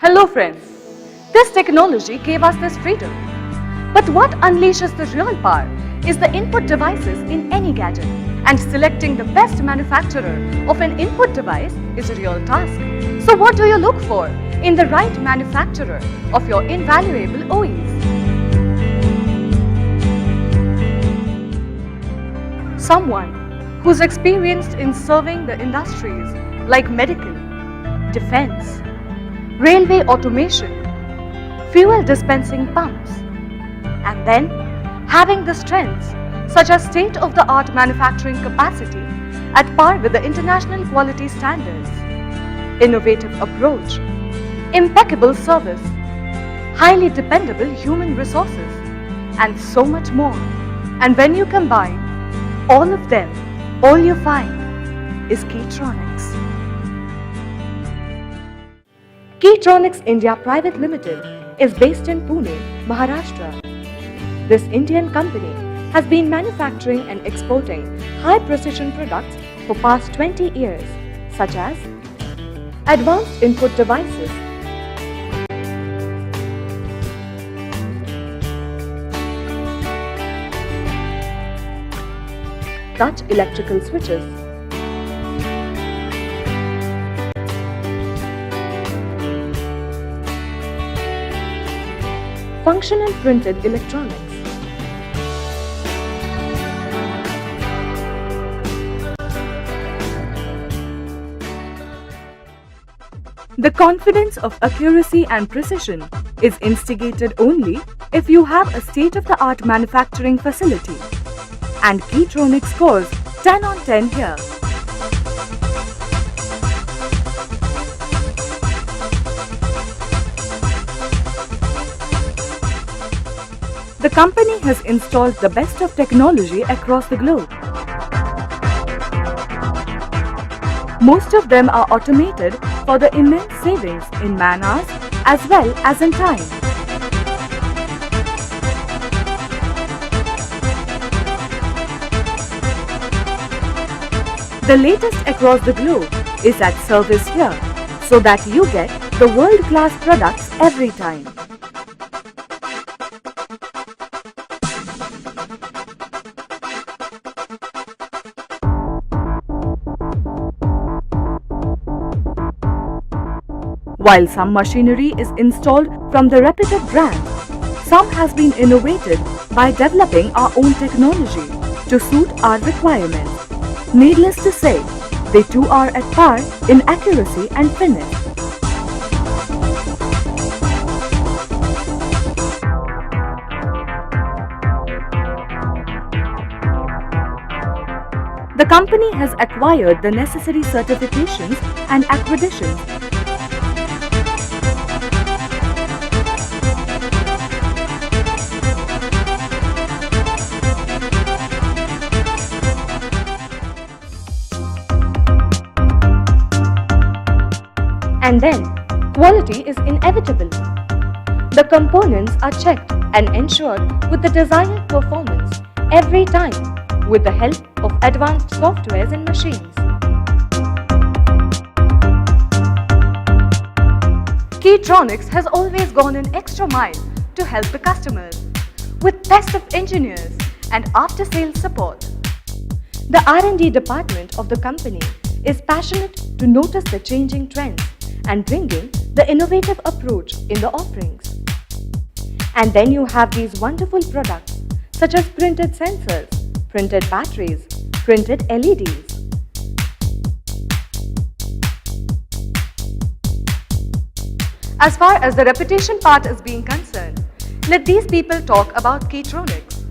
Hello friends, this technology gave us this freedom. But what unleashes the real power is the input devices in any gadget, and selecting the best manufacturer of an input device is a real task. So what do you look for in the right manufacturer of your invaluable OEs? Someone who's experienced in serving the industries like medical, defense, railway automation, fuel dispensing pumps, and then having the strengths such as state-of-the-art manufacturing capacity at par with the international quality standards, innovative approach, impeccable service, highly dependable human resources, and so much more. And when you combine all of them, all you find is Keytronics. Keytronics India Private Limited is based in Pune, Maharashtra. This Indian company has been manufacturing and exporting high-precision products for past 20 years, such as advanced input devices, touch electrical switches, functional printed electronics, the confidence of accuracy and precision is instigated only if you have a state-of-the-art manufacturing facility. And Keytronics scores 10 on 10 here. The company has installed the best of technology across the globe. Most of them are automated for the immense savings in man-hours as well as in time. The latest across the globe is at service here, so that you get the world-class products every time. While some machinery is installed from the reputed brands, some has been innovated by developing our own technology to suit our requirements. Needless to say, they too are at par in accuracy and finish. The company has acquired the necessary certifications and accreditations. And then, quality is inevitable. The components are checked and ensured with the desired performance every time with the help of advanced softwares and machines. Keytronics has always gone an extra mile to help the customers with best of engineers and after-sales support. The R&D department of the company is passionate to notice the changing trends and bring in the innovative approach in the offerings. And then you have these wonderful products such as printed sensors, printed batteries, printed LEDs. As far as the reputation part is being concerned, let these people talk about Keytronics.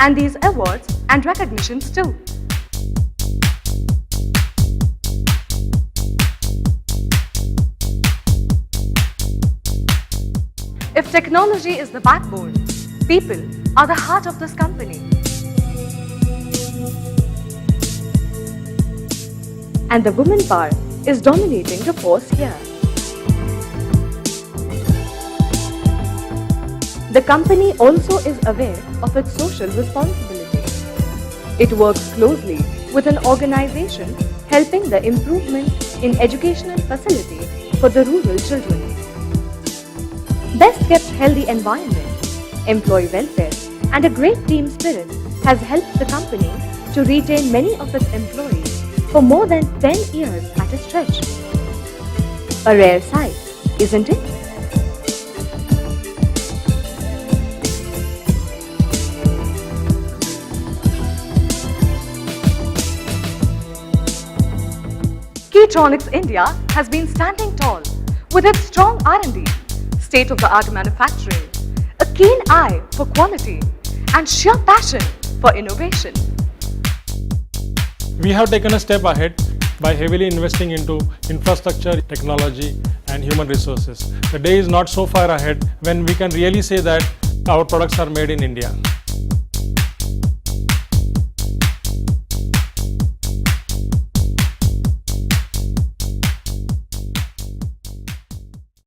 And these awards and recognitions too. If technology is the backbone, people are the heart of this company. And the woman power is dominating the force here. The company also is aware of its social responsibility. It works closely with an organization helping the improvement in educational facilities for the rural children. Best kept healthy environment, employee welfare and a great team spirit has helped the company to retain many of its employees for more than 10 years at a stretch. A rare sight, isn't it? Keytronics India has been standing tall with its strong R&D, state-of-the-art manufacturing, a keen eye for quality and sheer passion for innovation. We have taken a step ahead by heavily investing into infrastructure, technology and human resources. The day is not so far ahead when we can really say that our products are made in India.